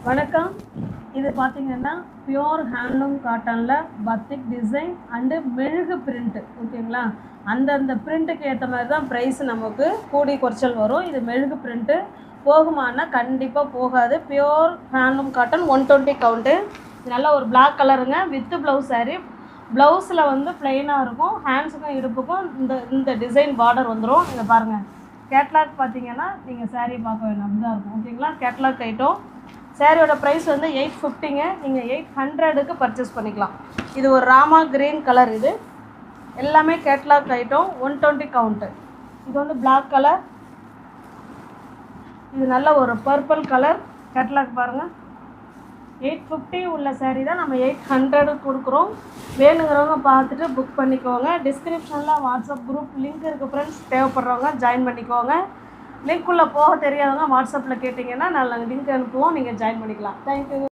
வணக்கம். இது பார்த்தீங்கன்னா பியோர் ஹேண்ட்லூம் காட்டனில் பத்திக் டிசைன் அண்டு மெழுகு பிரிண்ட்டு. ஓகேங்களா? அந்தந்த பிரிண்ட்டுக்கு ஏற்ற மாதிரி தான் ப்ரைஸ் நமக்கு கூடி குறைச்சல் வரும். இது மெழுகு பிரிண்ட்டு போகுமானா கண்டிப்பாக போகாது. Pure handloom cotton 120 count. இது நல்ல ஒரு பிளாக் கலருங்க வித்து ப்ளவுஸ் சாரீ. ப்ளவுஸில் வந்து ப்ளெயினாக இருக்கும். ஹேண்ட்ஸுக்கும் இடுப்புக்கும் இந்த டிசைன் பார்டர் வந்துடும். இதை பாருங்கள். கேட்லாக் பார்த்தீங்கன்னா நீங்கள் சாரீ பார்க்க வேணும், அப்படி தான் இருக்கும். ஓகேங்களா? Catalogue item. சாரியோட ப்ரைஸ் வந்து 850ங்க. நீங்கள் 800க்கு பர்ச்சேஸ் பண்ணிக்கலாம். இது ஒரு ராமா கிரீன் கலர். இது எல்லாமே கேட்லாக் ஐட்டம் 120 கவுண்ட்டு. இது வந்து பிளாக் கலர். இது நல்ல ஒரு பர்பிள் கலர். கேட்லாக் பாருங்கள். 850 உள்ள சாரீ தான் நம்ம 800 கொடுக்குறோம். வேணுங்கிறவங்க பார்த்துட்டு புக் பண்ணிக்கோங்க. டிஸ்கிரிப்ஷனில் வாட்ஸ்அப் குரூப் லிங்க் இருக்குது ஃப்ரெண்ட்ஸ். தேவைப்படுறவங்க ஜாயின் பண்ணிக்கோங்க. லிங்க்குள்ளே போக தெரியாதவங்க வாட்ஸ்அப்பில் கேட்டிங்கன்னா நாங்கள் லிங்க் அனுப்புவோம், நீங்கள் ஜாயின் பண்ணிக்கலாம். தேங்க்யூ.